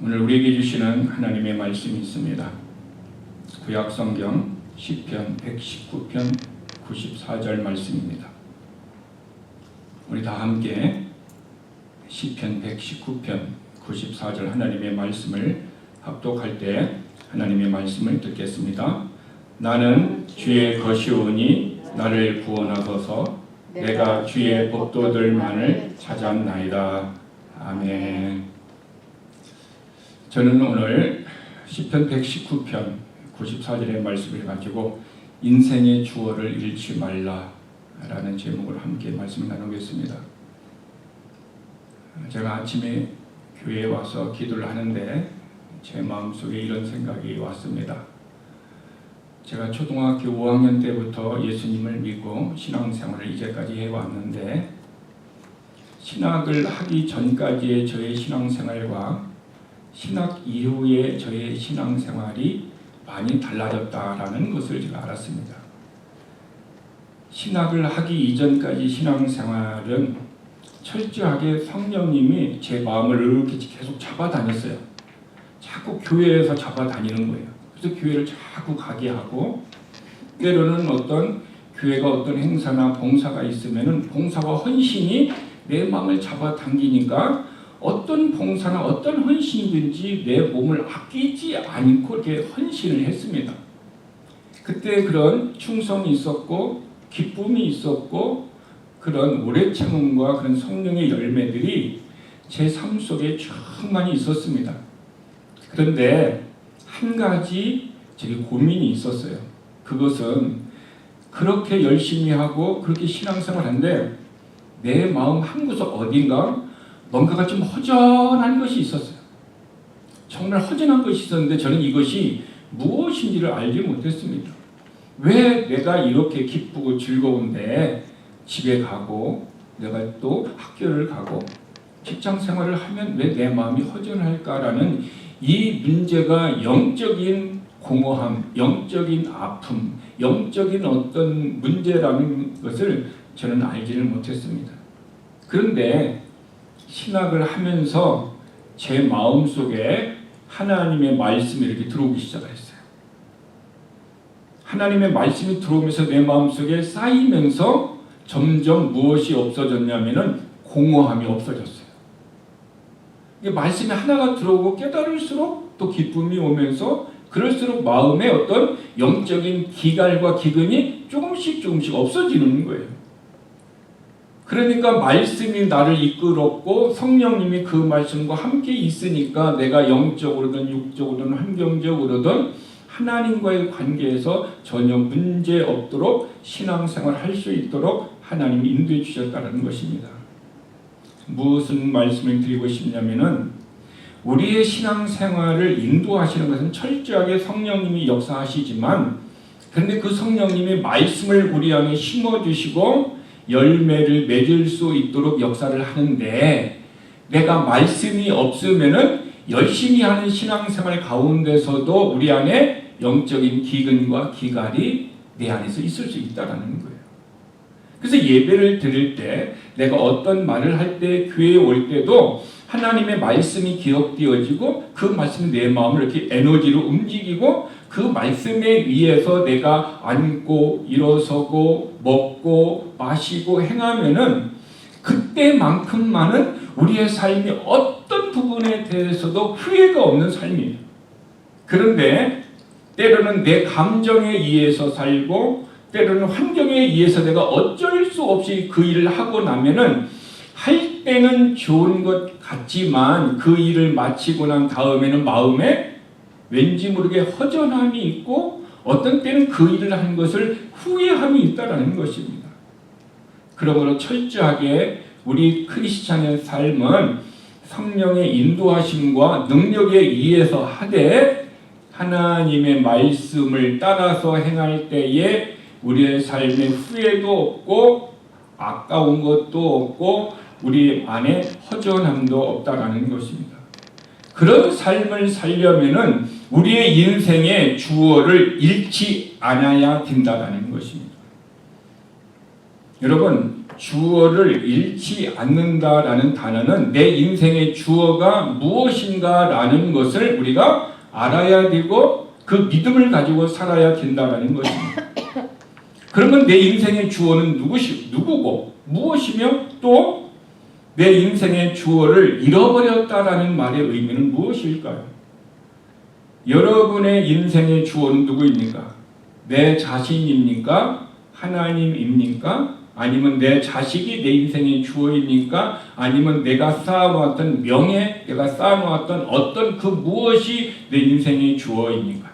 오늘 우리에게 주시는 하나님의 말씀이 있습니다. 구약 성경 시편 119편 94절 말씀입니다. 우리 다 함께 시편 119편 94절 하나님의 말씀을 합독할 때 하나님의 말씀을 듣겠습니다. 나는 주의 것이오니 나를 구원하소서. 내가 주의 법도들만을 찾았나이다. 아멘. 저는 오늘 시편 119편 94절의 말씀을 가지고 인생의 주어를 잃지 말라라는 제목으로 함께 말씀을 나누겠습니다. 제가 아침에 교회에 와서 기도를 하는데 제 마음속에 이런 생각이 왔습니다. 제가 초등학교 5학년 때부터 예수님을 믿고 신앙생활을 이제까지 해왔는데 신학을 하기 전까지의 저의 신앙생활과 신학 이후의 저의 신앙생활이 많이 달라졌다라는 것을 제가 알았습니다. 신학을 하기 이전까지 신앙생활은 철저하게 성령님이 제 마음을 이렇게 계속 잡아다녔어요. 자꾸 교회에서 잡아다니는 거예요. 그래서 교회를 자꾸 가게 하고, 때로는 어떤 교회가 어떤 행사나 봉사가 있으면은 봉사와 헌신이 내 마음을 잡아당기니까 어떤 봉사나 어떤 헌신이든지 내 몸을 아끼지 않고 이렇게 헌신을 했습니다. 그때 그런 충성이 있었고 기쁨이 있었고 그런 오래 참음과 그런 성령의 열매들이 제 삶 속에 충만히 있었습니다. 그런데 한 가지 제게 고민이 있었어요. 그것은 그렇게 열심히 하고 그렇게 신앙생활하는데 내 마음 한구석 어딘가 뭔가가 좀 허전한 것이 있었어요. 정말 허전한 것이 있었는데 저는 이것이 무엇인지를 알지 못했습니다. 왜 내가 이렇게 기쁘고 즐거운데 집에 가고 내가 또 학교를 가고 직장 생활을 하면 왜 내 마음이 허전할까라는 이 문제가 영적인 공허함, 영적인 아픔, 영적인 어떤 문제라는 것을 저는 알지를 못했습니다. 그런데 신학을 하면서 제 마음속에 하나님의 말씀이 이렇게 들어오기 시작했어요. 하나님의 말씀이 들어오면서 내 마음속에 쌓이면서 점점 무엇이 없어졌냐면은 공허함이 없어졌어요. 말씀이 하나가 들어오고 깨달을수록 또 기쁨이 오면서 그럴수록 마음에 어떤 영적인 기갈과 기근이 조금씩 없어지는 거예요. 그러니까 말씀이 나를 이끌었고 성령님이 그 말씀과 함께 있으니까 내가 영적으로든 육적으로든 환경적으로든 하나님과의 관계에서 전혀 문제 없도록 신앙생활을 할 수 있도록 하나님이 인도해 주셨다는 것입니다. 무슨 말씀을 드리고 싶냐면은 우리의 신앙생활을 인도하시는 것은 철저하게 성령님이 역사하시지만 그런데 그 성령님이 말씀을 우리 안에 심어주시고 열매를 맺을 수 있도록 역사를 하는데 내가 말씀이 없으면은 열심히 하는 신앙생활 가운데서도 우리 안에 영적인 기근과 기갈이 내 안에서 있을 수 있다는 거예요. 그래서 예배를 드릴 때 내가 어떤 말을 할 때 교회에 올 때도 하나님의 말씀이 기억되어지고 그 말씀이 내 마음을 이렇게 에너지로 움직이고 그 말씀에 의해서 내가 앉고 일어서고 먹고 마시고 행하면은 그때만큼만은 우리의 삶이 어떤 부분에 대해서도 후회가 없는 삶이에요. 그런데 때로는 내 감정에 의해서 살고 때로는 환경에 의해서 내가 어쩔 수 없이 그 일을 하고 나면은 할 때는 좋은 것 같지만 그 일을 마치고 난 다음에는 마음에 왠지 모르게 허전함이 있고 어떤 때는 그 일을 한 것을 후회함이 있다는 것입니다. 그러므로 철저하게 우리 크리스찬의 삶은 성령의 인도하심과 능력에 의해서 하되 하나님의 말씀을 따라서 행할 때에 우리의 삶에 후회도 없고 아까운 것도 없고 우리 안에 허전함도 없다라는 것입니다. 그런 삶을 살려면은 우리의 인생의 주어를 잃지 않아야 된다라는 것입니다. 여러분, 주어를 잃지 않는다라는 단어는 내 인생의 주어가 무엇인가라는 것을 우리가 알아야 되고 그 믿음을 가지고 살아야 된다라는 것입니다. 그러면 내 인생의 주어는 누구고 무엇이며 또 내 인생의 주어를 잃어버렸다라는 말의 의미는 무엇일까요? 여러분의 인생의 주어는 누구입니까? 내 자신입니까? 하나님입니까? 아니면 내 자식이 내 인생의 주어입니까? 아니면 내가 쌓아놓았던 명예, 내가 쌓아놓았던 어떤 그 무엇이 내 인생의 주어입니까?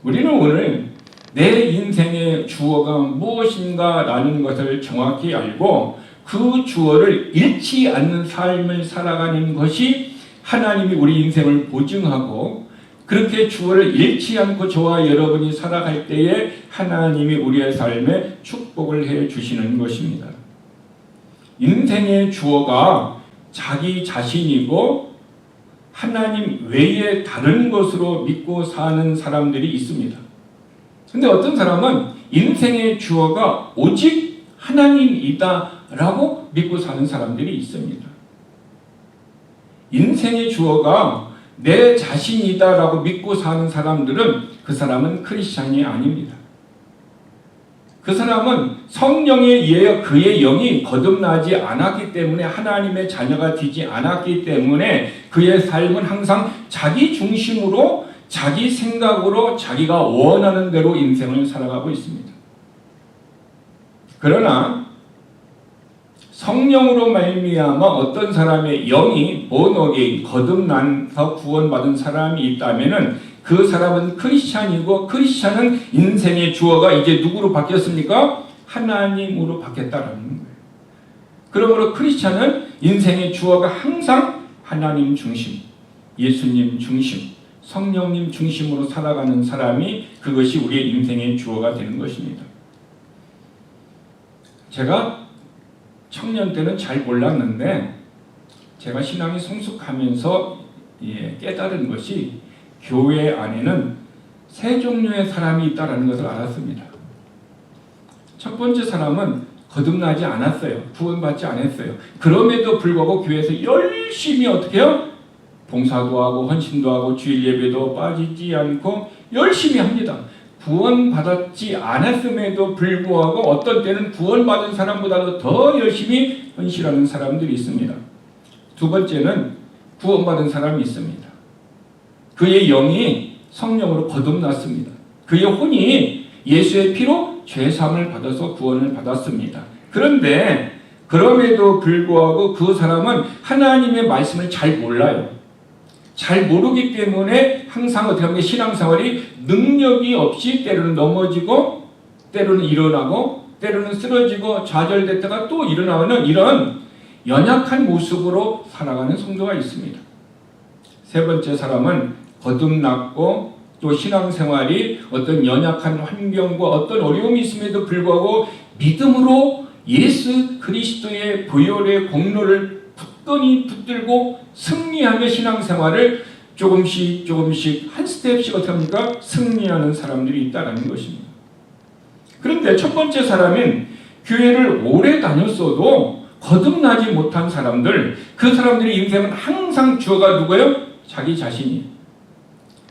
우리는 오늘 내 인생의 주어가 무엇인가라는 것을 정확히 알고 그 주어를 잃지 않는 삶을 살아가는 것이 하나님이 우리 인생을 보증하고 그렇게 주어를 잃지 않고 저와 여러분이 살아갈 때에 하나님이 우리의 삶에 축복을 해 주시는 것입니다. 인생의 주어가 자기 자신이고 하나님 외에 다른 것으로 믿고 사는 사람들이 있습니다. 근데 어떤 사람은 인생의 주어가 오직 하나님이다라고 믿고 사는 사람들이 있습니다. 인생의 주어가 내 자신이다라고 믿고 사는 사람들은 그 사람은 크리스찬이 아닙니다. 그 사람은 성령에 의해 그의 영이 거듭나지 않았기 때문에 하나님의 자녀가 되지 않았기 때문에 그의 삶은 항상 자기 중심으로 자기 생각으로 자기가 원하는 대로 인생을 살아가고 있습니다. 그러나 성령으로 말미암아 어떤 사람의 영이 본어게인 거듭나서 구원받은 사람이 있다면은 그 사람은 크리스찬이고 크리스찬은 인생의 주어가 이제 누구로 바뀌었습니까? 하나님으로 바뀌었다라는 거예요. 그러므로 크리스찬은 인생의 주어가 항상 하나님 중심, 예수님 중심, 성령님 중심으로 살아가는 사람이 그것이 우리의 인생의 주어가 되는 것입니다. 제가 청년 때는 잘 몰랐는데 제가 신앙이 성숙하면서 깨달은 것이 교회 안에는 세 종류의 사람이 있다는 것을 알았습니다. 첫 번째 사람은 거듭나지 않았어요. 구원받지 않았어요. 그럼에도 불구하고 교회에서 열심히 어떻게 해요? 봉사도 하고 헌신도 하고 주일 예배도 빠지지 않고 열심히 합니다. 구원받았지 않았음에도 불구하고 어떤 때는 구원받은 사람보다도 더 열심히 헌신하는 사람들이 있습니다. 두 번째는 구원받은 사람이 있습니다. 그의 영이 성령으로 거듭났습니다. 그의 혼이 예수의 피로 죄사함을 받아서 구원을 받았습니다. 그런데 그럼에도 불구하고 그 사람은 하나님의 말씀을 잘 몰라요. 잘 모르기 때문에 항상 어떻게 하면 신앙생활이 능력이 없이 때로는 넘어지고 때로는 일어나고 때로는 쓰러지고 좌절됐다가 또 일어나는 이런 연약한 모습으로 살아가는 성도가 있습니다. 세 번째 사람은 거듭났고 또 신앙생활이 어떤 연약한 환경과 어떤 어려움이 있음에도 불구하고 믿음으로 예수 그리스도의 보혈의 공로를 굳건히 붙들고 승리하며 신앙생활을 조금씩 한 스텝씩 어떻게 합니까? 승리하는 사람들이 있다는 것입니다. 그런데 첫 번째 사람은 교회를 오래 다녔어도 거듭나지 못한 사람들, 그 사람들의 인생은 항상 주어가 누구예요? 자기 자신이.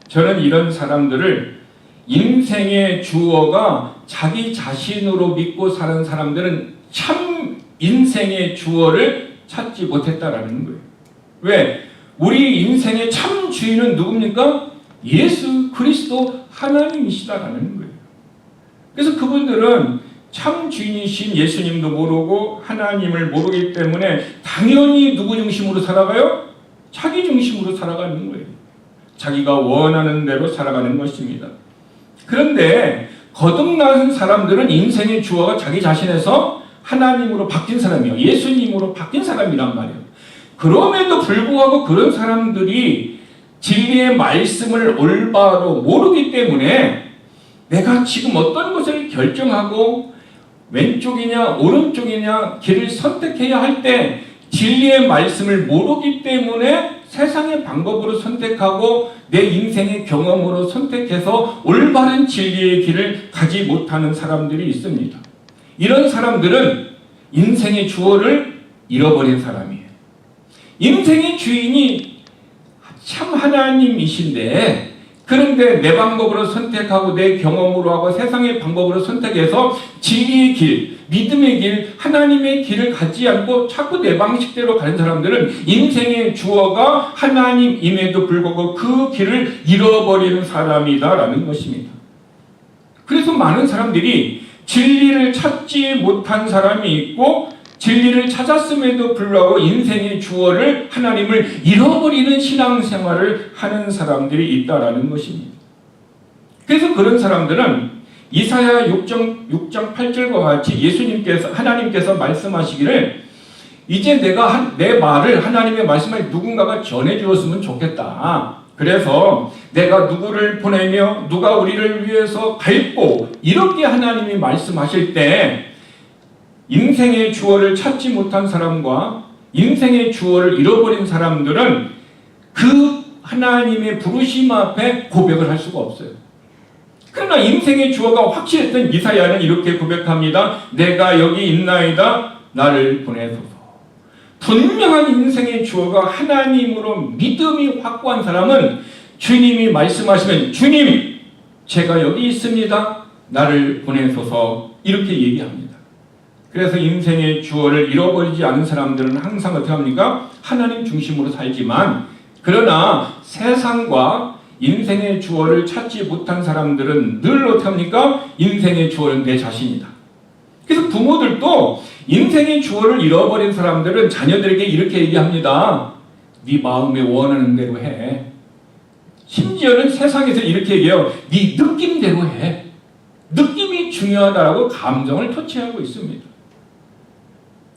저는 이런 사람들을 인생의 주어가 자기 자신으로 믿고 사는 사람들은 참 인생의 주어를 찾지 못했다라는 거예요. 왜? 우리 인생의 참 주인은 누굽니까? 예수 그리스도 하나님이시다라는 거예요. 그래서 그분들은 참 주인이신 예수님도 모르고 하나님을 모르기 때문에 당연히 누구 중심으로 살아가요? 자기 중심으로 살아가는 거예요. 자기가 원하는 대로 살아가는 것입니다. 그런데 거듭난 사람들은 인생의 주어가 자기 자신에서 하나님으로 바뀐 사람이에요. 예수님으로 바뀐 사람이란 말이에요. 그럼에도 불구하고 그런 사람들이 진리의 말씀을 올바로 모르기 때문에 내가 지금 어떤 것을 결정하고 왼쪽이냐 오른쪽이냐 길을 선택해야 할 때 진리의 말씀을 모르기 때문에 세상의 방법으로 선택하고 내 인생의 경험으로 선택해서 올바른 진리의 길을 가지 못하는 사람들이 있습니다. 이런 사람들은 인생의 주어를 잃어버린 사람이에요. 인생의 주인이 참 하나님이신데, 그런데 내 방법으로 선택하고 내 경험으로 하고 세상의 방법으로 선택해서 진리의 길, 믿음의 길, 하나님의 길을 갖지 않고 자꾸 내 방식대로 가는 사람들은 인생의 주어가 하나님임에도 불구하고 그 길을 잃어버리는 사람이다라는 것입니다. 그래서 많은 사람들이 진리를 찾지 못한 사람이 있고, 진리를 찾았음에도 불구하고 인생의 주어를, 하나님을 잃어버리는 신앙생활을 하는 사람들이 있다라는 것입니다. 그래서 그런 사람들은 이사야 6장 8절과 같이 하나님께서 말씀하시기를, 이제 내가 내 말을, 하나님의 말씀을 누군가가 전해주었으면 좋겠다. 그래서 내가 누구를 보내며 누가 우리를 위해서 갈고, 이렇게 하나님이 말씀하실 때 인생의 주어를 찾지 못한 사람과 인생의 주어를 잃어버린 사람들은 그 하나님의 부르심 앞에 고백을 할 수가 없어요. 그러나 인생의 주어가 확실했던 이사야는 이렇게 고백합니다. 내가 여기 있나이다, 나를 보내소서. 분명한 인생의 주어가 하나님으로 믿음이 확고한 사람은 주님이 말씀하시면, 주님, 제가 여기 있습니다, 나를 보내소서, 이렇게 얘기합니다. 그래서 인생의 주어를 잃어버리지 않은 사람들은 항상 어떻게 합니까? 하나님 중심으로 살지만, 그러나 세상과 인생의 주어를 찾지 못한 사람들은 늘 어떻게 합니까? 인생의 주어는 내 자신이다. 그래서 부모들도 인생의 주어를 잃어버린 사람들은 자녀들에게 이렇게 얘기합니다. 네 마음에 원하는 대로 해. 심지어는 세상에서 이렇게 얘기해요. 네 느낌대로 해. 느낌이 중요하다라고 감정을 터치하고 있습니다.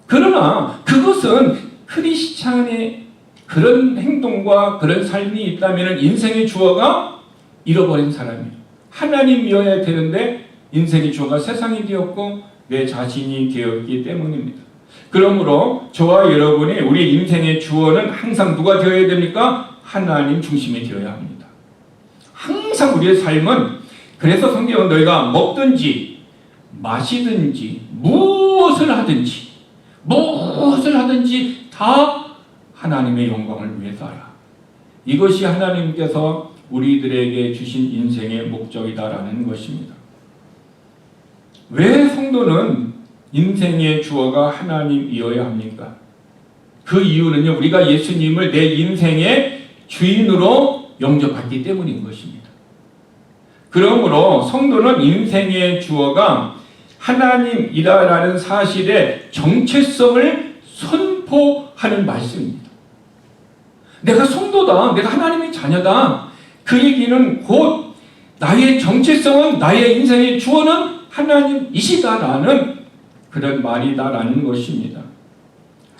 그러나 그것은 크리스찬의 그런 행동과 그런 삶이 있다면 인생의 주어가 잃어버린 사람이에요. 하나님이어야 되는데 인생의 주어가 세상이 되었고 내 자신이 되었기 때문입니다. 그러므로 저와 여러분이 우리 인생의 주어는 항상 누가 되어야 됩니까? 하나님 중심이 되어야 합니다. 항상 우리의 삶은, 그래서 성경은 너희가 먹든지 마시든지 무엇을 하든지 다 하나님의 영광을 위해서 하라. 이것이 하나님께서 우리들에게 주신 인생의 목적이다라는 것입니다. 왜 성도는 인생의 주어가 하나님이어야 합니까? 그 이유는요, 우리가 예수님을 내 인생의 주인으로 영접했기 때문인 것입니다. 그러므로 성도는 인생의 주어가 하나님이다라는 사실의 정체성을 선포하는 말씀입니다. 내가 성도다, 내가 하나님의 자녀다, 그 얘기는 곧 나의 정체성은, 나의 인생의 주어는 하나님이시다라는 그런 말이다라는 것입니다.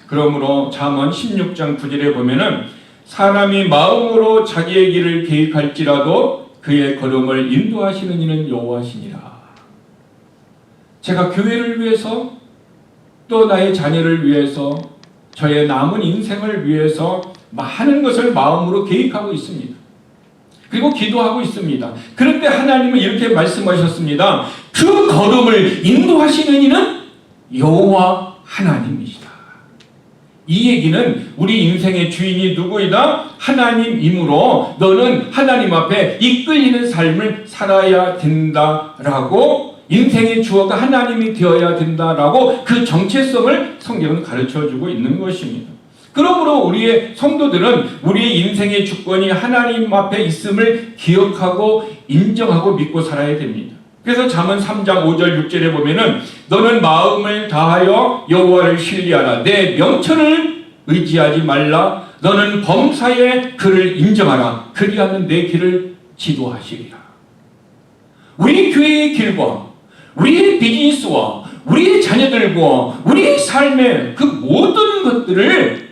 그러므로 잠언 16장 9절에 보면은 사람이 마음으로 자기의 길을 계획할지라도 그의 걸음을 인도하시는 이는 여호와시니라. 제가 교회를 위해서, 또 나의 자녀를 위해서, 저의 남은 인생을 위해서 많은 것을 마음으로 계획하고 있습니다. 그리고 기도하고 있습니다. 그런데 하나님은 이렇게 말씀하셨습니다. 그 걸음을 인도하시는 이는 여호와 하나님이시다. 이 얘기는 우리 인생의 주인이 누구이다? 하나님이므로 너는 하나님 앞에 이끌리는 삶을 살아야 된다라고, 인생의 주어가 하나님이 되어야 된다라고 그 정체성을 성경은 가르쳐주고 있는 것입니다. 그러므로 우리의 성도들은 우리의 인생의 주권이 하나님 앞에 있음을 기억하고 인정하고 믿고 살아야 됩니다. 그래서 잠언 3장 5절 6절에 보면은 너는 마음을 다하여 여호와를 신뢰하라. 내 명철을 의지하지 말라. 너는 범사에 그를 인정하라. 그리하면 내 길을 지도하시리라. 우리 교회의 길과 우리의 비즈니스와 우리의 자녀들과 우리의 삶의 그 모든 것들을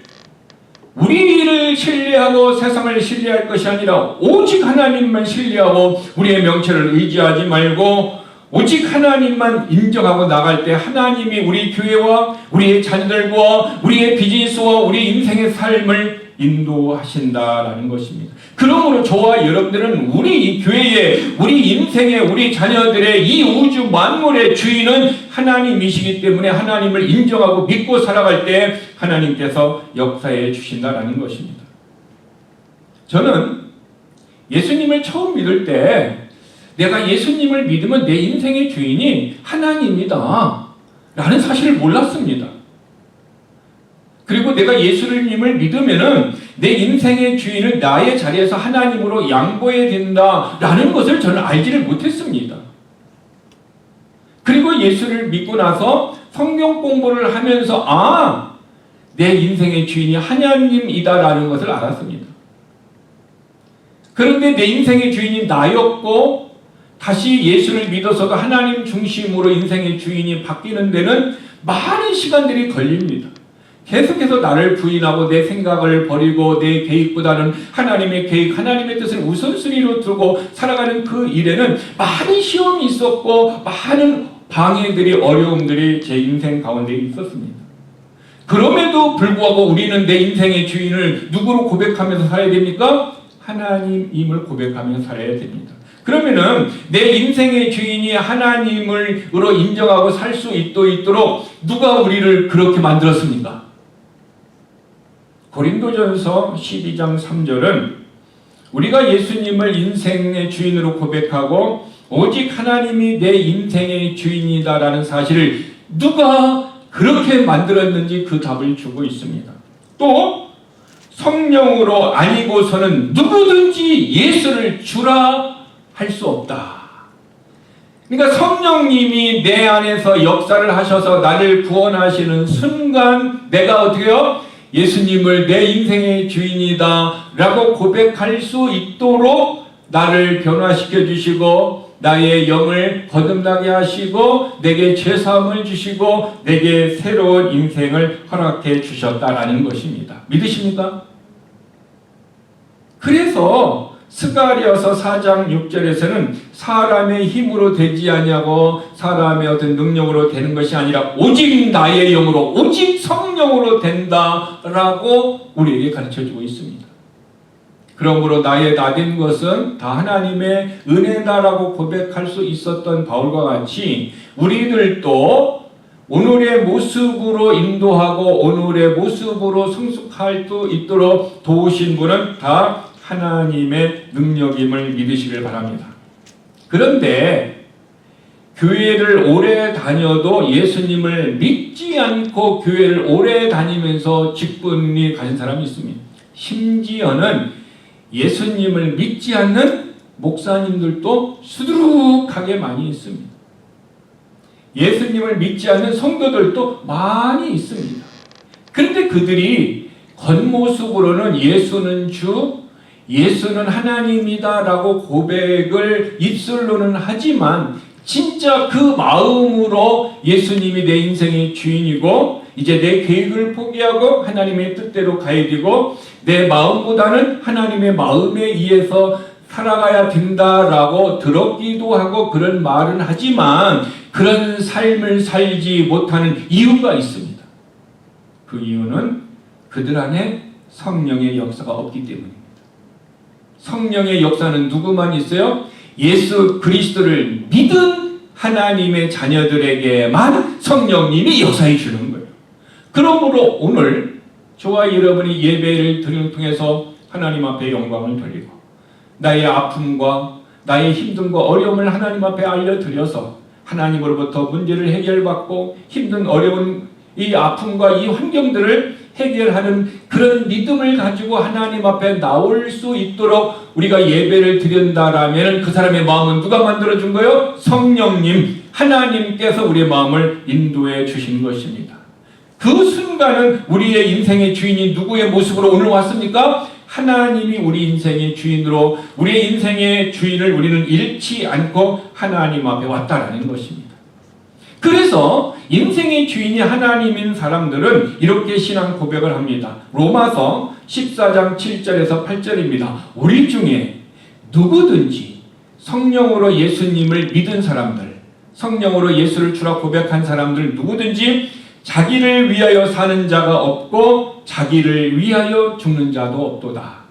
우리를 신뢰하고 세상을 신뢰할 것이 아니라 오직 하나님만 신뢰하고 우리의 명철을 의지하지 말고 오직 하나님만 인정하고 나갈 때 하나님이 우리 교회와 우리의 자녀들과 우리의 비즈니스와 우리 인생의 삶을 인도하신다라는 것입니다. 그러므로 저와 여러분들은 우리 이 교회의, 우리 인생의, 우리 자녀들의 이 우주 만물의 주인은 하나님이시기 때문에 하나님을 인정하고 믿고 살아갈 때 하나님께서 역사해 주신다라는 것입니다. 저는 예수님을 처음 믿을 때 내가 예수님을 믿으면 내 인생의 주인이 하나님이다 라는 사실을 몰랐습니다. 그리고 내가 예수님을 믿으면은 내 인생의 주인을 나의 자리에서 하나님으로 양보해야 된다라는 것을 저는 알지를 못했습니다. 그리고 예수를 믿고 나서 성경 공부를 하면서 내 인생의 주인이 하나님이다라는 것을 알았습니다. 그런데 내 인생의 주인이 나였고 다시 예수를 믿어서도 하나님 중심으로 인생의 주인이 바뀌는 데는 많은 시간들이 걸립니다. 계속해서 나를 부인하고 내 생각을 버리고 내 계획보다는 하나님의 계획, 하나님의 뜻을 우선순위로 두고 살아가는 그 일에는 많은 시험이 있었고 많은 방해들이, 어려움들이 제 인생 가운데 있었습니다. 그럼에도 불구하고 우리는 내 인생의 주인을 누구로 고백하면서 살아야 됩니까? 하나님임을 고백하면서 살아야 됩니다. 그러면은 내 인생의 주인이 하나님으로 인정하고 살 수 있도록 누가 우리를 그렇게 만들었습니까? 고린도전서 12장 3절은 우리가 예수님을 인생의 주인으로 고백하고 오직 하나님이 내 인생의 주인이다라는 사실을 누가 그렇게 만들었는지 그 답을 주고 있습니다. 또 성령으로 아니고서는 누구든지 예수를 주라 할 수 없다. 그러니까 성령님이 내 안에서 역사를 하셔서 나를 구원하시는 순간 내가 어떻게요? 예수님을 내 인생의 주인이다 라고 고백할 수 있도록 나를 변화시켜 주시고 나의 영을 거듭나게 하시고 내게 죄사함을 주시고 내게 새로운 인생을 허락해 주셨다라는 것입니다. 믿으십니까? 그래서 스가랴서 4장 6절에서는 사람의 힘으로 되지 아니하고 사람의 어떤 능력으로 되는 것이 아니라 오직 나의 영으로 오직 성령으로 된다라고 우리에게 가르쳐주고 있습니다. 그러므로 나의 나된 것은 다 하나님의 은혜다라고 고백할 수 있었던 바울과 같이 우리들도 오늘의 모습으로 인도하고 오늘의 모습으로 성숙할 수 있도록 도우신 분은 다 하나님의 능력임을 믿으시길 바랍니다. 그런데 교회를 오래 다녀도 예수님을 믿지 않고 교회를 오래 다니면서 직분이 가진 사람이 있습니다. 심지어는 예수님을 믿지 않는 목사님들도 수두룩하게 많이 있습니다. 예수님을 믿지 않는 성도들도 많이 있습니다. 그런데 그들이 겉모습으로는 예수는 주, 예수는 하나님이다 라고 고백을 입술로는 하지만 진짜 그 마음으로 예수님이 내 인생의 주인이고 이제 내 계획을 포기하고 하나님의 뜻대로 가야 되고 내 마음보다는 하나님의 마음에 의해서 살아가야 된다라고 들었기도 하고 그런 말은 하지만 그런 삶을 살지 못하는 이유가 있습니다. 그 이유는 그들 안에 성령의 역사가 없기 때문입니다. 성령의 역사는 누구만 있어요? 예수 그리스도를 믿은 하나님의 자녀들에게만 성령님이 역사해 주는 거예요. 그러므로 오늘 저와 여러분이 예배를 통해서 하나님 앞에 영광을 돌리고 나의 아픔과 나의 힘듦과 어려움을 하나님 앞에 알려드려서 하나님으로부터 문제를 해결받고 힘든 어려운 이 아픔과 이 환경들을 해결하는 그런 믿음을 가지고 하나님 앞에 나올 수 있도록 우리가 예배를 드린다라면 그 사람의 마음은 누가 만들어준 거예요? 성령님, 하나님께서 우리의 마음을 인도해 주신 것입니다. 그 순간은 우리의 인생의 주인이 누구의 모습으로 오늘 왔습니까? 하나님이 우리 인생의 주인으로 우리의 인생의 주인을 우리는 잃지 않고 하나님 앞에 왔다라는 것입니다. 그래서 인생의 주인이 하나님인 사람들은 이렇게 신앙 고백을 합니다. 로마서 14장 7절에서 8절입니다. 우리 중에 누구든지 성령으로 예수님을 믿은 사람들, 성령으로 예수를 주라 고백한 사람들 누구든지 자기를 위하여 사는 자가 없고 자기를 위하여 죽는 자도 없도다.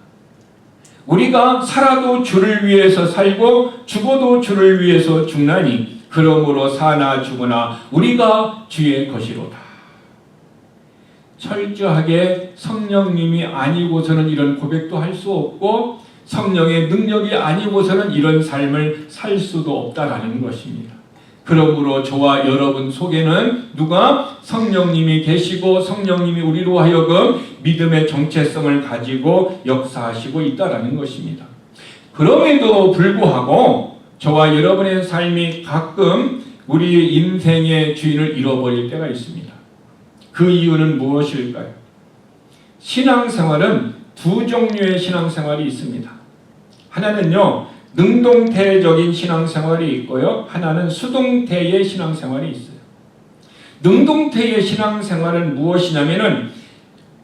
우리가 살아도 주를 위해서 살고 죽어도 주를 위해서 죽나니 그러므로 사나 죽으나 우리가 주의 것이로다. 철저하게 성령님이 아니고서는 이런 고백도 할 수 없고 성령의 능력이 아니고서는 이런 삶을 살 수도 없다라는 것입니다. 그러므로 저와 여러분 속에는 누가 성령님이 계시고 성령님이 우리로 하여금 믿음의 정체성을 가지고 역사하시고 있다라는 것입니다. 그럼에도 불구하고 저와 여러분의 삶이 가끔 우리 인생의 주인을 잃어버릴 때가 있습니다. 그 이유는 무엇일까요? 신앙생활은 두 종류의 신앙생활이 있습니다. 하나는요, 능동태적인 신앙생활이 있고요. 하나는 수동태의 신앙생활이 있어요. 능동태의 신앙생활은 무엇이냐면은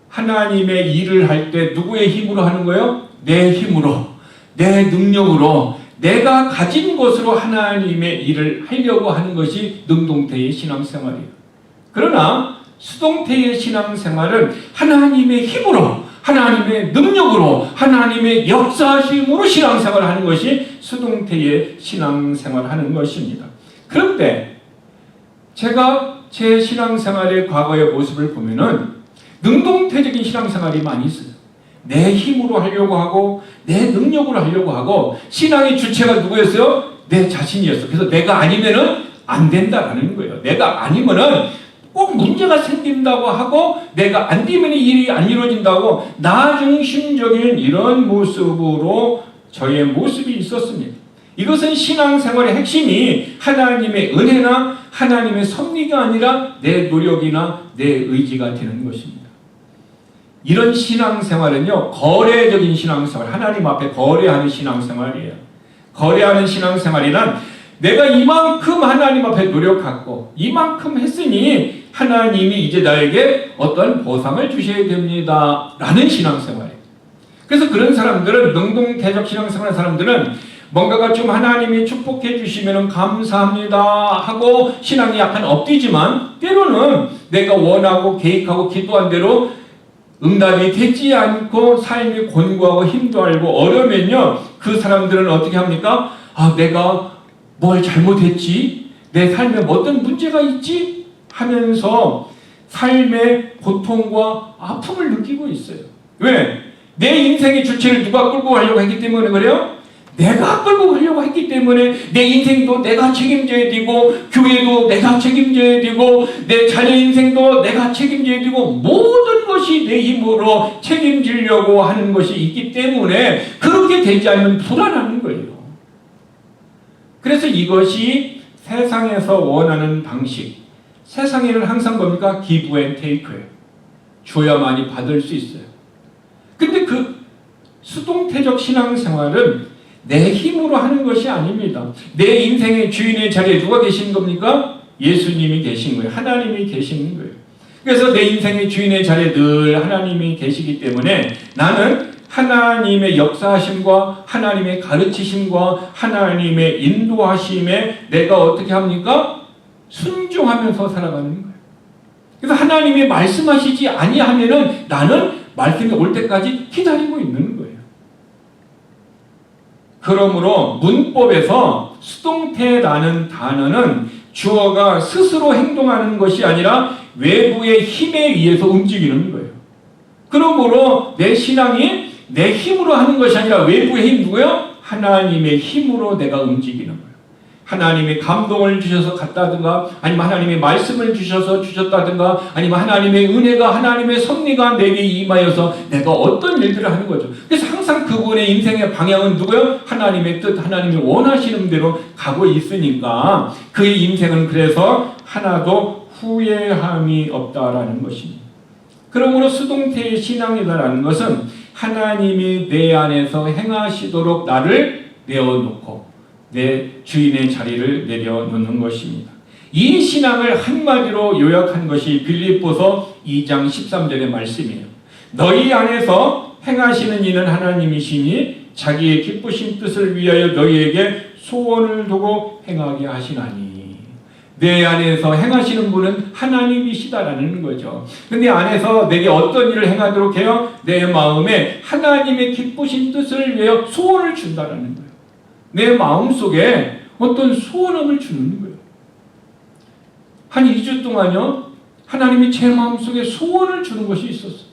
하나님의 일을 할 때 누구의 힘으로 하는 거예요? 내 힘으로, 내 능력으로, 내가 가진 것으로 하나님의 일을 하려고 하는 것이 능동태의 신앙생활이에요. 그러나 수동태의 신앙생활은 하나님의 힘으로, 하나님의 능력으로, 하나님의 역사하심으로 신앙생활을 하는 것이 수동태의 신앙생활을 하는 것입니다. 그런데 제가 제 신앙생활의 과거의 모습을 보면은 능동태적인 신앙생활이 많이 있어요. 내 힘으로 하려고 하고 내 능력으로 하려고 하고 신앙의 주체가 누구였어요? 내 자신이었어. 그래서 내가 아니면은 안 된다라는 거예요. 내가 아니면은 꼭 문제가 생긴다고 하고 내가 안 되면 일이 안 이루어진다고 나 중심적인 이런 모습으로 저의 모습이 있었습니다. 이것은 신앙생활의 핵심이 하나님의 은혜나 하나님의 섭리가 아니라 내 노력이나 내 의지가 되는 것입니다. 이런 신앙생활은요, 거래적인 신앙생활, 하나님 앞에 거래하는 신앙생활이에요. 거래하는 신앙생활이란 내가 이만큼 하나님 앞에 노력하고 이만큼 했으니 하나님이 이제 나에게 어떤 보상을 주셔야 됩니다 라는 신앙생활이에요. 그래서 그런 사람들은, 능동태적 신앙생활하는 사람들은 뭔가가 좀 하나님이 축복해 주시면 감사합니다 하고 신앙이 약간 엎드지만 때로는 내가 원하고 계획하고 기도한 대로 응답이 되지 않고 삶이 곤고하고 힘도 알고 어려우면요, 그 사람들은 어떻게 합니까? 내가 뭘 잘못했지? 내 삶에 어떤 문제가 있지? 하면서 삶의 고통과 아픔을 느끼고 있어요. 왜? 내 인생의 주체를 누가 끌고 가려고 했기 때문에 그래요? 내가 끌고 가려고 했기 때문에 내 인생도 내가 책임져야 되고 교회도 내가 책임져야 되고 내 자녀 인생도 내가 책임져야 되고 모든 것이 내 힘으로 책임지려고 하는 것이 있기 때문에 그렇게 되지 않으면 불안한 거예요. 그래서 이것이 세상에서 원하는 방식, 세상에는 항상 뭡니까? give and take예요. 줘야만이 받을 수 있어요. 근데 그 수동태적 신앙생활은 내 힘으로 하는 것이 아닙니다. 내 인생의 주인의 자리에 누가 계신 겁니까? 예수님이 계신 거예요. 하나님이 계신 거예요. 그래서 내 인생의 주인의 자리에 늘 하나님이 계시기 때문에 나는 하나님의 역사하심과 하나님의 가르치심과 하나님의 인도하심에 내가 어떻게 합니까? 순종하면서 살아가는 거예요. 그래서 하나님이 말씀하시지 아니하면은 나는 말씀이 올 때까지 기다리고 있는 거예요. 그러므로 문법에서 수동태라는 단어는 주어가 스스로 행동하는 것이 아니라 외부의 힘에 의해서 움직이는 거예요. 그러므로 내 신앙이 내 힘으로 하는 것이 아니라 외부의 힘 누구예요? 하나님의 힘으로 내가 움직이는 거예요. 하나님의 감동을 주셔서 갔다든가 아니면 하나님의 말씀을 주셔서 주셨다든가 아니면 하나님의 은혜가 하나님의 섭리가 내게 임하여서 내가 어떤 일들을 하는 거죠. 그래서 항상 그분의 인생의 방향은 누구예요? 하나님의 뜻, 하나님이 원하시는 대로 가고 있으니까 그의 인생은 그래서 하나도 후회함이 없다라는 것입니다. 그러므로 수동태의 신앙이라는 것은 하나님이 내 안에서 행하시도록 나를 내어놓고 내 주인의 자리를 내려놓는 것입니다. 이 신앙을 한마디로 요약한 것이 빌립보서 2장 13절의 말씀이에요. 너희 안에서 행하시는 이는 하나님이시니 자기의 기쁘신 뜻을 위하여 너희에게 소원을 두고 행하게 하시나니. 내 안에서 행하시는 분은 하나님이시다라는 거죠. 근데 안에서 내게 어떤 일을 행하도록 해요? 내 마음에 하나님의 기쁘신 뜻을 위하여 소원을 준다라는 거예요. 내 마음속에 어떤 소원함을 주는 거예요. 한 2주 동안요, 하나님이 제 마음속에 소원을 주는 것이 있었어요.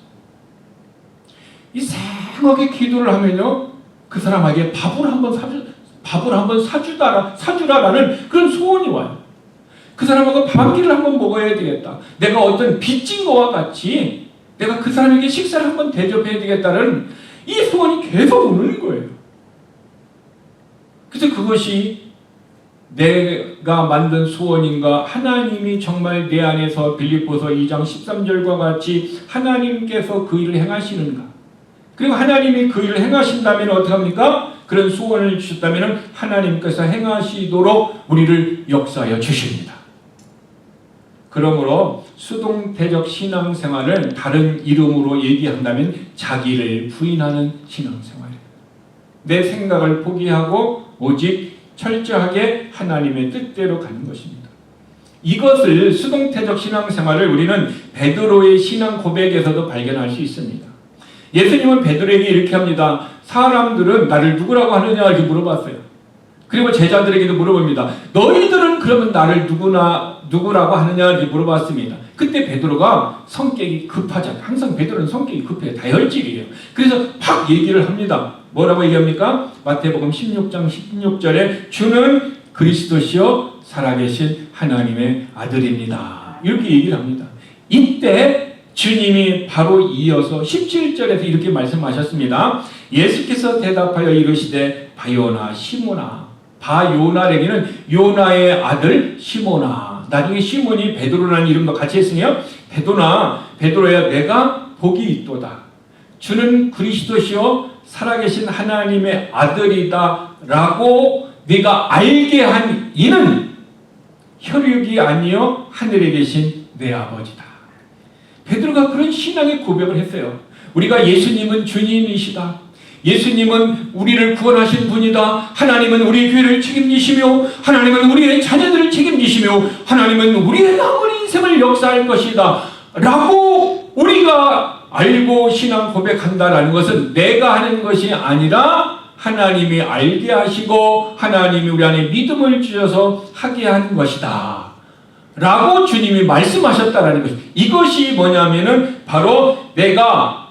이상하게 기도를 하면요, 그 사람에게 밥을 한번 사주라라는 그런 소원이 와요. 그 사람하고 밥 한 끼를 한번 먹어야 되겠다. 내가 어떤 빚진 거와 같이 내가 그 사람에게 식사를 한번 대접해야 되겠다는 이 소원이 계속 오는 거예요. 그래서 그것이 내가 만든 소원인가, 하나님이 정말 내 안에서 빌립보서 2장 13절과 같이 하나님께서 그 일을 행하시는가, 그리고 하나님이 그 일을 행하신다면 어떻게 합니까? 그런 소원을 주셨다면 하나님께서 행하시도록 우리를 역사하여 주십니다. 그러므로 수동태적 신앙생활을 다른 이름으로 얘기한다면 자기를 부인하는 신앙생활이에요. 내 생각을 포기하고 오직 철저하게 하나님의 뜻대로 가는 것입니다. 이것을 수동태적 신앙생활을 우리는 베드로의 신앙 고백에서도 발견할 수 있습니다. 예수님은 베드로에게 이렇게 합니다. 사람들은 나를 누구라고 하느냐 이렇게 물어봤어요. 그리고 제자들에게도 물어봅니다. 너희들은 그러면 나를 누구라고 하느냐 이렇게 물어봤습니다. 그때 베드로가 성격이 급하잖아요. 항상 베드로는 성격이 급해요. 다혈질이에요. 그래서 팍 얘기를 합니다. 뭐라고 얘기합니까? 마태복음 16장 16절에 주는 그리스도시요 살아계신 하나님의 아들입니다. 이렇게 얘기를 합니다. 이때 주님이 바로 이어서 17절에서 이렇게 말씀하셨습니다. 예수께서 대답하여 이르시되 바요나 시몬아, 바요나에게는 요나의 아들 시몬아. 나중에 시몬이 베드로라는 이름도 같이 했으며 베드로야 내가 복이 있도다. 주는 그리스도시요 살아계신 하나님의 아들이다 라고 네가 알게 한 이는 혈육이 아니요 하늘에 계신 내 아버지다. 베드로가 그런 신앙의 고백을 했어요. 우리가 예수님은 주님이시다. 예수님은 우리를 구원하신 분이다. 하나님은 우리 교회를 책임지시며 하나님은 우리의 자녀들을 책임지시며 하나님은 우리의 남은 인생을 역사할 것이다 라고 우리가 알고 신앙 고백한다라는 것은 내가 하는 것이 아니라 하나님이 알게 하시고 하나님이 우리 안에 믿음을 주셔서 하게 한 것이다 라고 주님이 말씀하셨다라는 것입니다. 이것이 뭐냐면은 바로 내가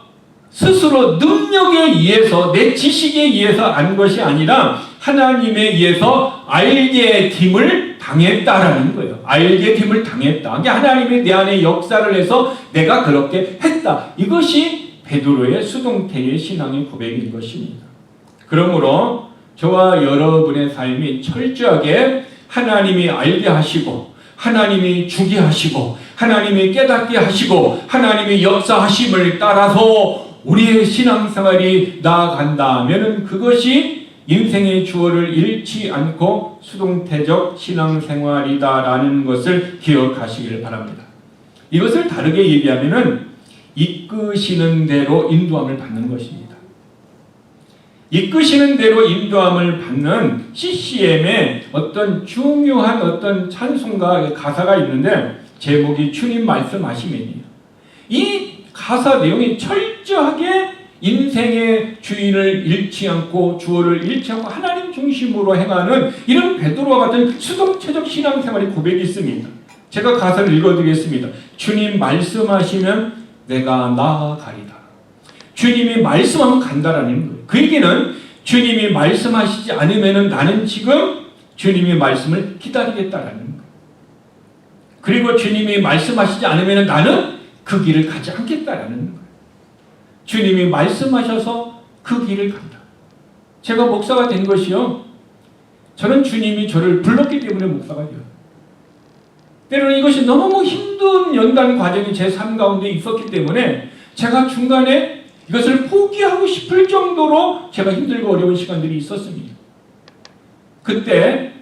스스로 능력에 의해서 내 지식에 의해서 안 것이 아니라 하나님에 의해서 알게 됨을 당했다라는 거예요. 알게 됨을 당했다. 하나님이 내 안에 역사를 해서 내가 그렇게 했다. 이것이 베드로의 수동태의 신앙의 고백인 것입니다. 그러므로 저와 여러분의 삶이 철저하게 하나님이 알게 하시고 하나님이 주게 하시고 하나님이 깨닫게 하시고 하나님이 역사하심을 따라서 우리의 신앙생활이 나아간다면 그것이 인생의 주어를 잃지 않고 수동태적 신앙생활이다라는 것을 기억하시길 바랍니다. 이것을 다르게 얘기하면 이끄시는 대로 인도함을 받는 것입니다. 이끄시는 대로 인도함을 받는 CCM의 어떤 중요한 어떤 찬송가 가사가 있는데 제목이 주님 말씀하시면이에요. 이 가사 내용이 철저하게 인생의 주인을 잃지 않고 주어를 잃지 않고 하나님 중심으로 행하는 이런 베드로와 같은 수동체적 신앙생활의 고백이 있습니다. 제가 가사를 읽어드리겠습니다. 주님 말씀하시면 내가 나아가리다. 주님이 말씀하면 간다라는 거예요. 그 얘기는 주님이 말씀하시지 않으면 나는 지금 주님이 말씀을 기다리겠다라는 거예요. 그리고 주님이 말씀하시지 않으면 나는 그 길을 가지 않겠다라는 거예요. 주님이 말씀하셔서 그 길을 간다. 제가 목사가 된 것이요, 저는 주님이 저를 불렀기 때문에 목사가 돼요. 때로는 이것이 너무 힘든 연단 과정이 제 삶 가운데 있었기 때문에 제가 중간에 이것을 포기하고 싶을 정도로 제가 힘들고 어려운 시간들이 있었습니다. 그때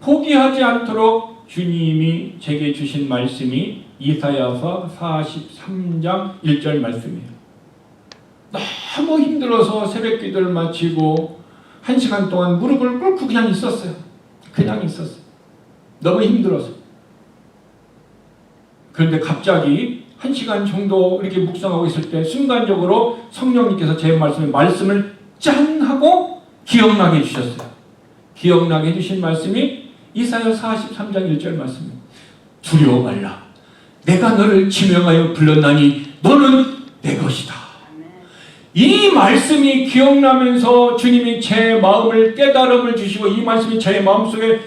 포기하지 않도록 주님이 제게 주신 말씀이 이사야서 43장 1절 말씀이에요. 너무 힘들어서 새벽 기도를 마치고 1시간 동안 무릎을 꿇고 그냥 있었어요. 그냥 있었어요. 너무 힘들어서. 그런데 갑자기 1시간 정도 이렇게 묵상하고 있을 때 순간적으로 성령님께서 제 말씀을 짠 하고 기억나게 해주셨어요. 기억나게 해주신 말씀이 이사야 43장 1절 말씀입니다. 두려워 말라. 내가 너를 지명하여 불렀나니 너는 내 것이다. 이 말씀이 기억나면서 주님이 제 마음을 깨달음을 주시고 이 말씀이 제 마음속에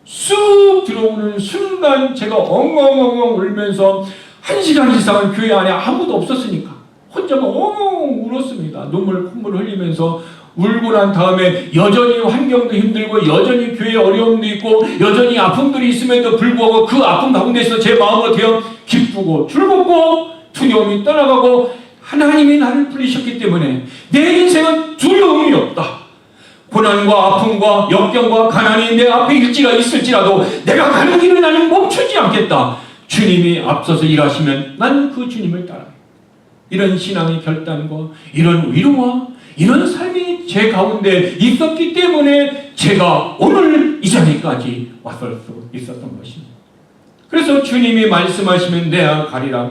쑥 들어오는 순간 제가 엉엉엉엉 울면서 1시간 이상은 교회 안에 아무도 없었으니까 혼자만 엉엉 울었습니다. 콧물 흘리면서 울고 난 다음에 여전히 환경도 힘들고 여전히 교회에 어려움도 있고 여전히 아픔들이 있음에도 불구하고 그 아픔 가운데서 제 마음은 어때요? 기쁘고 즐겁고 두려움이 떠나가고 하나님이 나를 부르셨기 때문에 내 인생은 두려움이 없다. 고난과 아픔과 역경과 가난이 내 앞에 있을지라도 내가 가는 길을 나는 멈추지 않겠다. 주님이 앞서서 일하시면 난 그 주님을 따라요. 이런 신앙의 결단과 이런 위로와 이런 삶이 제 가운데 있었기 때문에 제가 오늘 이 자리까지 왔을 수 있었던 것입니다. 그래서 주님이 말씀하시면 내가 가리라.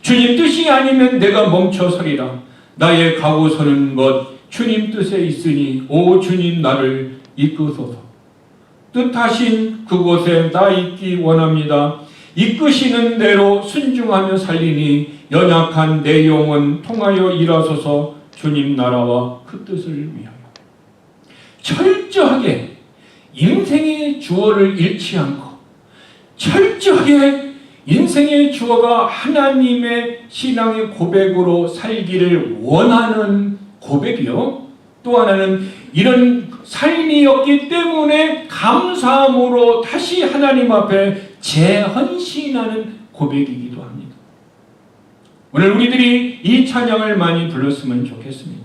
주님 뜻이 아니면 내가 멈춰 서리라. 나의 가고 서는 것 주님 뜻에 있으니 오 주님 나를 이끄소서. 뜻하신 그곳에 나 있기 원합니다. 이끄시는 대로 순종하며 살리니 연약한 내 영혼 통하여 일하소서. 주님 나라와 그 뜻을 위하여 철저하게 인생의 주어를 잃지 않고 철저하게 인생의 주어가 하나님의 신앙의 고백으로 살기를 원하는 고백이요. 또 하나는 이런 삶이었기 때문에 감사함으로 다시 하나님 앞에 재헌신하는 고백이기도 합니다. 오늘 우리들이 이 찬양을 많이 불렀으면 좋겠습니다.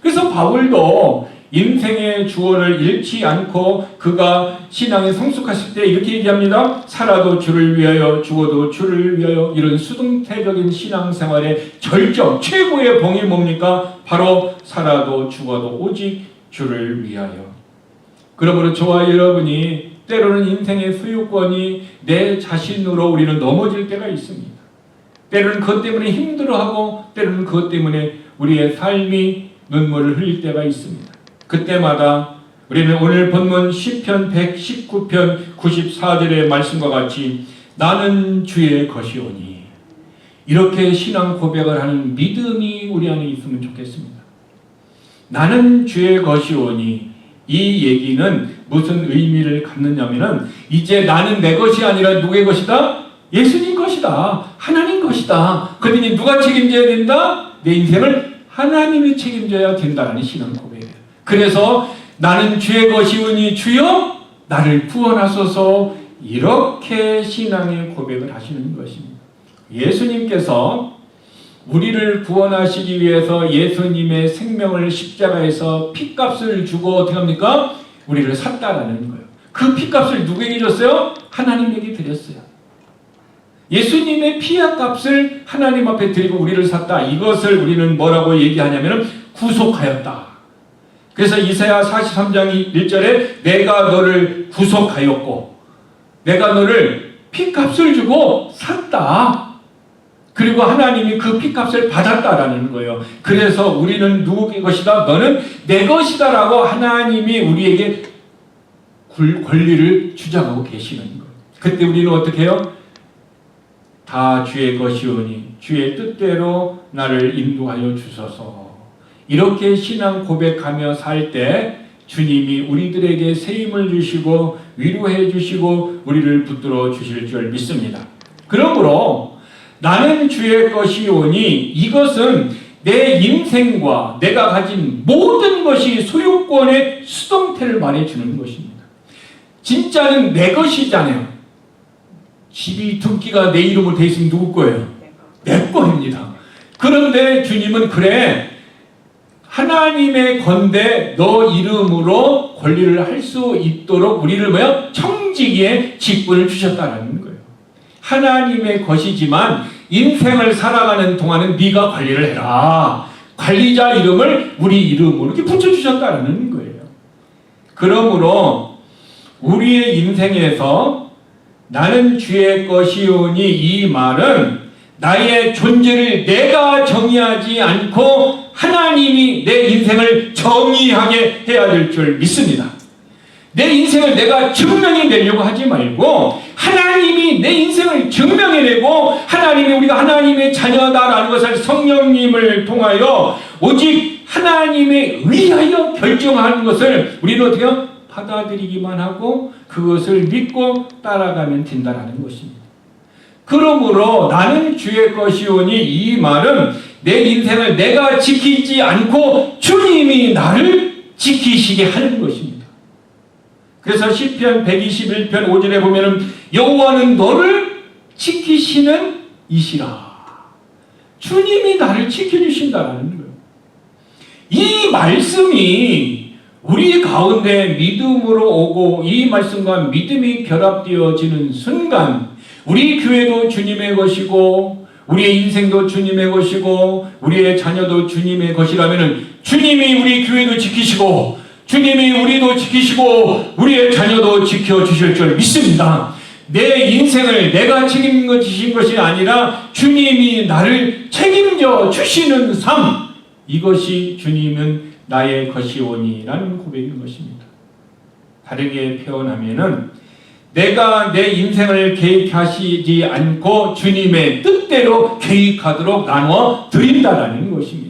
그래서 바울도 인생의 주어를 잃지 않고 그가 신앙에 성숙했을 때 이렇게 얘기합니다. 살아도 주를 위하여 죽어도 주를 위하여. 이런 수동태적인 신앙생활의 절정 최고의 봉이 뭡니까? 바로 살아도 죽어도 오직 주를 위하여. 그러므로 저와 여러분이 때로는 인생의 소유권이 내 자신으로 우리는 넘어질 때가 있습니다. 때로는 그것 때문에 힘들어하고 때로는 그것 때문에 우리의 삶이 눈물을 흘릴 때가 있습니다. 그때마다 우리는 오늘 본문 시편 119편 94절의 말씀과 같이 나는 주의 것이오니 이렇게 신앙 고백을 하는 믿음이 우리 안에 있으면 좋겠습니다. 나는 주의 것이오니 이 얘기는 무슨 의미를 갖느냐면은 이제 나는 내 것이 아니라 누구의 것이다? 예수님 것이다. 하나님 것이다. 그러니 누가 책임져야 된다? 내 인생을 하나님이 책임져야 된다는 신앙 고백이에요. 그래서 나는 주의 것이오니 주여 나를 구원하소서 이렇게 신앙의 고백을 하시는 것입니다. 예수님께서 우리를 구원하시기 위해서 예수님의 생명을 십자가에서 핏값을 주고 어떻게 합니까? 우리를 샀다라는 거예요. 그 핏값을 누구에게 줬어요? 하나님에게 드렸어요. 예수님의 피의 값을 하나님 앞에 드리고 우리를 샀다. 이것을 우리는 뭐라고 얘기하냐면 구속하였다. 그래서 이사야 43장 1절에 내가 너를 구속하였고 내가 너를 피값을 주고 샀다. 그리고 하나님이 그 피값을 받았다라는 거예요. 그래서 우리는 누구의 것이다? 너는 내 것이다 라고 하나님이 우리에게 권리를 주장하고 계시는 거예요. 그때 우리는 어떻게 해요? 다 주의 것이오니 주의 뜻대로 나를 인도하여 주소서. 이렇게 신앙 고백하며 살 때 주님이 우리들에게 세임을 주시고 위로해 주시고 우리를 붙들어 주실 줄 믿습니다. 그러므로 나는 주의 것이오니 이것은 내 인생과 내가 가진 모든 것이 소유권의 수동태를 말해주는 것입니다. 진짜는 내 것이잖아요. 집이 등기가 내 이름으로 돼 있으면 누구 거예요? 내 거입니다. 그런데 주님은 그래 하나님의 건데 너 이름으로 권리를 할 수 있도록 우리를 뭐야? 청지기의 직분을 주셨다는 거예요. 하나님의 것이지만 인생을 살아가는 동안은 네가 관리를 해라. 관리자 이름을 우리 이름으로 이렇게 붙여주셨다는 거예요. 그러므로 우리의 인생에서 나는 주의 것이오니 이 말은 나의 존재를 내가 정의하지 않고 하나님이 내 인생을 정의하게 해야 될 줄 믿습니다. 내 인생을 내가 증명해내려고 하지 말고 하나님이 내 인생을 증명해내고 하나님이 우리가 하나님의 자녀다라는 것을 성령님을 통하여 오직 하나님에 의하여 결정하는 것을 우리는 어떻게 받아들이기만 하고 그것을 믿고 따라가면 된다라는 것입니다. 그러므로 나는 주의 것이오니 이 말은 내 인생을 내가 지키지 않고 주님이 나를 지키시게 하는 것입니다. 그래서 시편 121편 5절에 보면은 여호와는 너를 지키시는 이시라. 주님이 나를 지켜주신다는 거예요. 이 말씀이 우리 가운데 믿음으로 오고 이 말씀과 믿음이 결합되어지는 순간 우리 교회도 주님의 것이고 우리의 인생도 주님의 것이고 우리의 자녀도 주님의 것이라면 주님이 우리 교회도 지키시고 주님이 우리도 지키시고 우리의 자녀도 지켜주실 줄 믿습니다. 내 인생을 내가 책임지신 것이 아니라 주님이 나를 책임져 주시는 삶, 이것이 주님은 나의 것이오니 라는 고백인 것입니다. 다르게 표현하면은 내가 내 인생을 계획하시지 않고 주님의 뜻대로 계획하도록 나눠 드린다라는 것입니다.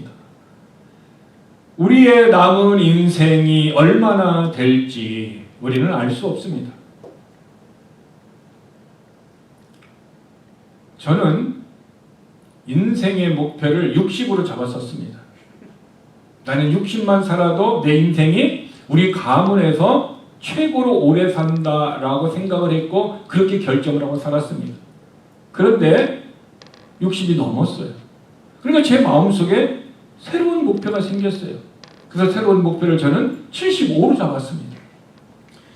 우리의 남은 인생이 얼마나 될지 우리는 알 수 없습니다. 저는 인생의 목표를 60으로 잡았었습니다. 나는 60만 살아도 내 인생이 우리 가문에서 최고로 오래 산다라고 생각을 했고 그렇게 결정을 하고 살았습니다. 그런데 60이 넘었어요. 그러니까 제 마음속에 새로운 목표가 생겼어요. 그래서 새로운 목표를 저는 75로 잡았습니다.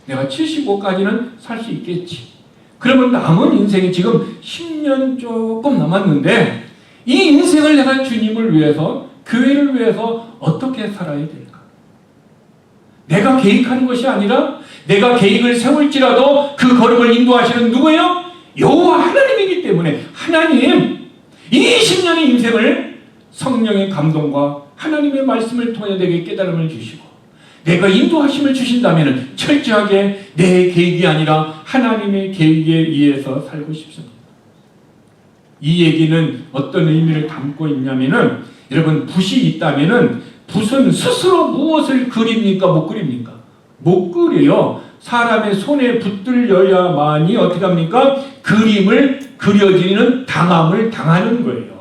내가 75까지는 살 수 있겠지. 그러면 남은 인생이 지금 10년 조금 남았는데 이 인생을 내가 주님을 위해서 교회를 위해서 어떻게 살아야 될까? 내가 계획하는 것이 아니라 내가 계획을 세울지라도 그 걸음을 인도하시는 누구예요? 여호와 하나님이기 때문에 하나님 이 20년의 인생을 성령의 감동과 하나님의 말씀을 통해 내게 깨달음을 주시고 내가 인도하심을 주신다면 철저하게 내 계획이 아니라 하나님의 계획에 의해서 살고 싶습니다. 이 얘기는 어떤 의미를 담고 있냐면은 여러분 붓이 있다면은 붓은 스스로 무엇을 그립니까? 못 그립니까? 못 그려요. 사람의 손에 붙들려야만이 어떻게 합니까? 그림을 그려지는 당함을 당하는 거예요.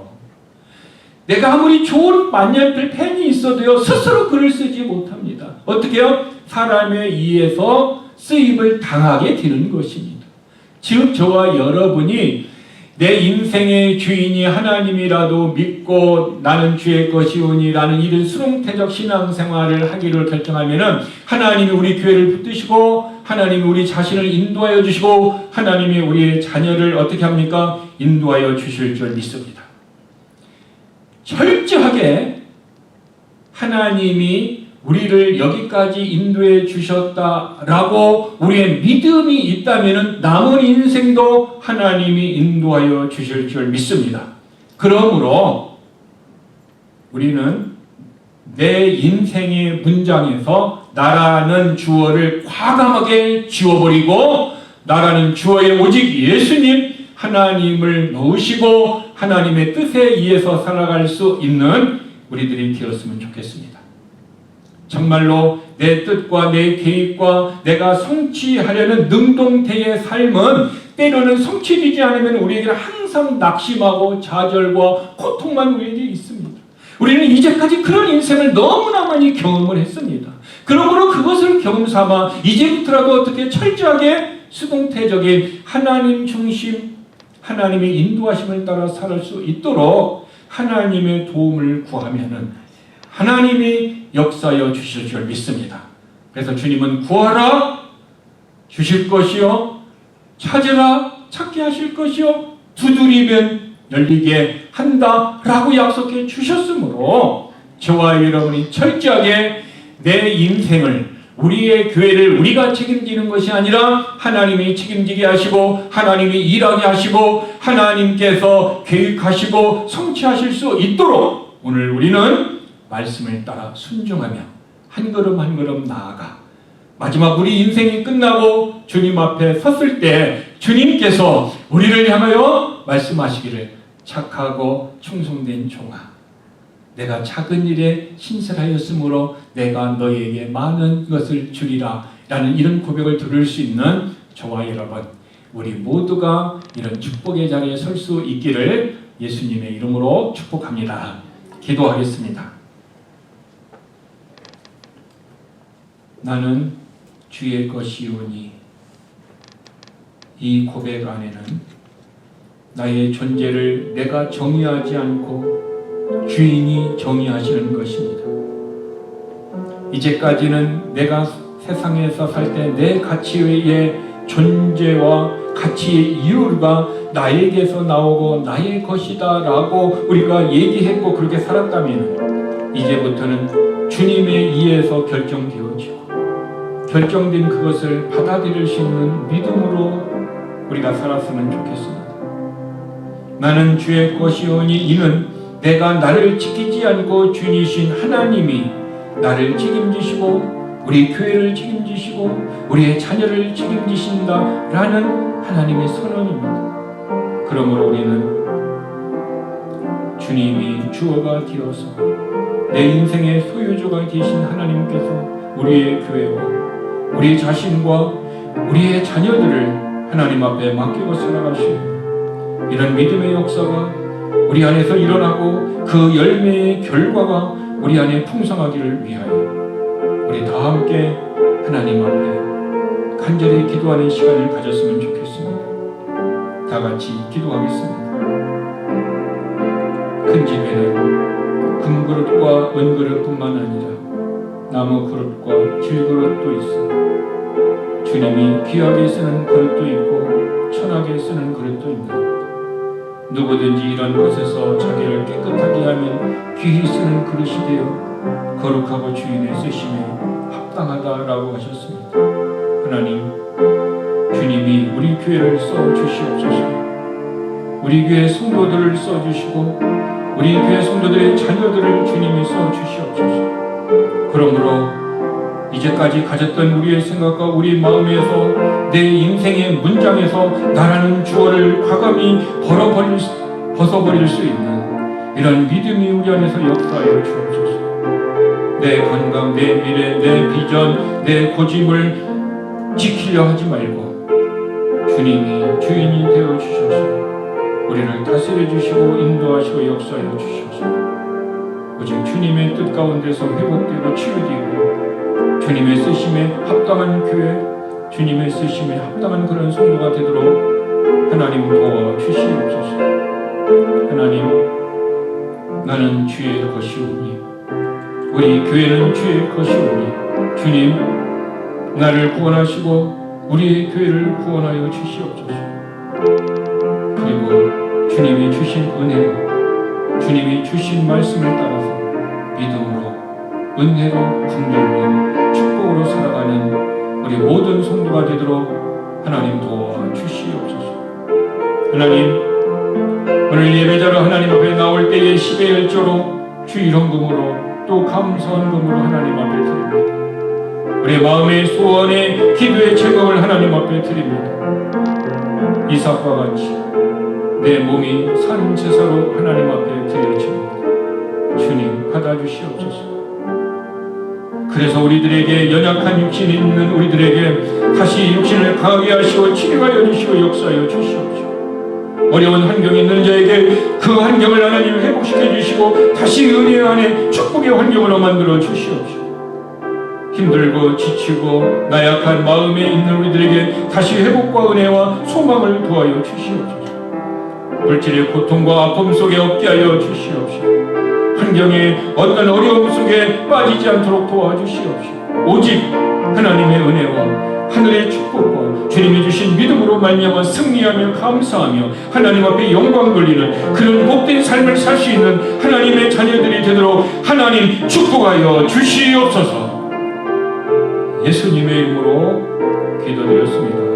내가 아무리 좋은 만년필 펜이 있어도요 스스로 글을 쓰지 못합니다. 어떻게요? 사람에 의해서 쓰임을 당하게 되는 것입니다. 즉 저와 여러분이 내 인생의 주인이 하나님이라도 믿고 나는 주의 것이오니라는 이런 수동태적 신앙생활을 하기를 결정하면은 하나님이 우리 교회를 붙드시고 하나님이 우리 자신을 인도하여 주시고 하나님이 우리의 자녀를 어떻게 합니까? 인도하여 주실 줄 믿습니다. 철저하게 하나님이 우리를 여기까지 인도해 주셨다라고 우리의 믿음이 있다면 남은 인생도 하나님이 인도하여 주실 줄 믿습니다. 그러므로 우리는 내 인생의 문장에서 나라는 주어를 과감하게 지워버리고 나라는 주어에 오직 예수님 하나님을 넣으시고 하나님의 뜻에 의해서 살아갈 수 있는 우리들이 되었으면 좋겠습니다. 정말로 내 뜻과 내 계획과 내가 성취하려는 능동태의 삶은 때로는 성취되지 않으면 우리에게 항상 낙심하고 좌절과 고통만 우리에게 있습니다. 우리는 이제까지 그런 인생을 너무나 많이 경험을 했습니다. 그러므로 그것을 경험삼아 이제부터라도 어떻게 철저하게 수동태적인 하나님 중심 하나님의 인도하심을 따라 살 수 있도록 하나님의 도움을 구하면은 하나님이 역사하여 주실 줄 믿습니다. 그래서 주님은 구하라 주실 것이요 찾으라 찾게 하실 것이요 두드리면 열리게 한다라고 약속해 주셨으므로 저와 여러분이 철저하게 내 인생을 우리의 교회를 우리가 책임지는 것이 아니라 하나님이 책임지게 하시고 하나님이 일하게 하시고 하나님께서 계획하시고 성취하실 수 있도록 오늘 우리는 말씀을 따라 순종하며 한 걸음 한 걸음 나아가 마지막 우리 인생이 끝나고 주님 앞에 섰을 때 주님께서 우리를 향하여 말씀하시기를 착하고 충성된 종아, 내가 작은 일에 신실하였으므로 내가 너에게 많은 것을 주리라 라는 이런 고백을 들을 수 있는 저와 여러분, 우리 모두가 이런 축복의 자리에 설 수 있기를 예수님의 이름으로 축복합니다. 기도하겠습니다. 나는 주의 것이오니 이 고백 안에는 나의 존재를 내가 정의하지 않고 주인이 정의하시는 것입니다. 이제까지는 내가 세상에서 살 때 내 가치의 존재와 가치의 이유가 나에게서 나오고 나의 것이다 라고 우리가 얘기했고 그렇게 살았다면 이제부터는 주님에 의해서 결정되어지고 결정된 그것을 받아들일 수 있는 믿음으로 우리가 살았으면 좋겠습니다. 나는 주의 것이오니 이는 내가 나를 지키지 않고 주이신 하나님이 나를 책임지시고 우리 교회를 책임지시고 우리의 자녀를 책임지신다 라는 하나님의 선언입니다. 그러므로 우리는 주님이 주어가 되어서 내 인생의 소유주가 되신 하나님께서 우리의 교회와 우리 자신과 우리의 자녀들을 하나님 앞에 맡기고 살아가시는 이런 믿음의 역사가 우리 안에서 일어나고 그 열매의 결과가 우리 안에 풍성하기를 위하여 우리 다 함께 하나님 앞에 간절히 기도하는 시간을 가졌으면 좋겠습니다. 다 같이 기도하겠습니다. 큰 집에는 금그릇과 은그릇뿐만 아니라 나무 그릇과 질그릇도 있어 주님이 귀하게 쓰는 그릇도 있고 천하게 쓰는 그릇도 있다. 누구든지 이런 것에서 자기를 깨끗하게 하면 귀히 쓰는 그릇이 되어 거룩하고 주인의 쓰심에 합당하다라고 하셨습니다. 하나님, 주님이 우리 교회를 써주시옵소서. 우리 교회 성도들을 써주시고 우리 교회 성도들의 자녀들을 주님이 써주시옵소서. 그러므로 이제까지 가졌던 우리의 생각과 우리 마음에서 내 인생의 문장에서 나라는 주어를 과감히 벗어버릴 수 있는 이런 믿음이 우리 안에서 역사하여 주옵소서. 내 건강, 내 미래, 내 비전, 내 고집을 지키려 하지 말고 주님이 주인이 되어 주셔서 우리를 다스려 주시고 인도하시고 역사하여 주셔서 오직 주님의 뜻 가운데서 회복되고 치유되고 주님의 쓰심에 합당한 교회, 주님의 쓰심에 합당한 그런 성도가 되도록 하나님 도와 주시옵소서. 하나님, 나는 주의 것이오니 우리 교회는 주의 것이오니 주님, 나를 구원하시고 우리의 교회를 구원하여 주시옵소서. 그리고 주님이 주신 은혜로 주님이 주신 말씀을 따라서 믿음으로 은혜로 긍휼로 축복으로 살아가는 우리 모든 성도가 되도록 하나님 도와 주시옵소서. 하나님, 오늘 예배자로 하나님 앞에 나올 때에 10의 1조로 주일헌금으로 또 감사헌금으로 하나님 앞에 드립니다. 우리 마음의 소원의 기도의 제목을 하나님 앞에 드립니다. 이삭과 같이 내 몸이 산 제사로 하나님 앞에 드려집니다. 주님 받아주시옵소서. 그래서 우리들에게 연약한 육신이 있는 우리들에게 다시 육신을 강하게 하시고 치료하여 주시고 역사하여 주시옵소서. 어려운 환경이 있는 자에게 그 환경을 하나님 회복시켜 주시고 다시 은혜 안에 축복의 환경으로 만들어 주시옵소서. 힘들고 지치고 나약한 마음에 있는 우리들에게 다시 회복과 은혜와 소망을 도와여 주시옵소서. 물질의 고통과 아픔 속에 없게 하여 주시옵소서. 환경의 어떤 어려움 속에 빠지지 않도록 도와주시옵소서. 오직 하나님의 은혜와 하늘의 축복과 주님이 주신 믿음으로 말미암아 승리하며 감사하며 하나님 앞에 영광 돌리는 그런 복된 삶을 살 수 있는 하나님의 자녀들이 되도록 하나님 축복하여 주시옵소서. 예수님의 이름으로 기도드렸습니다.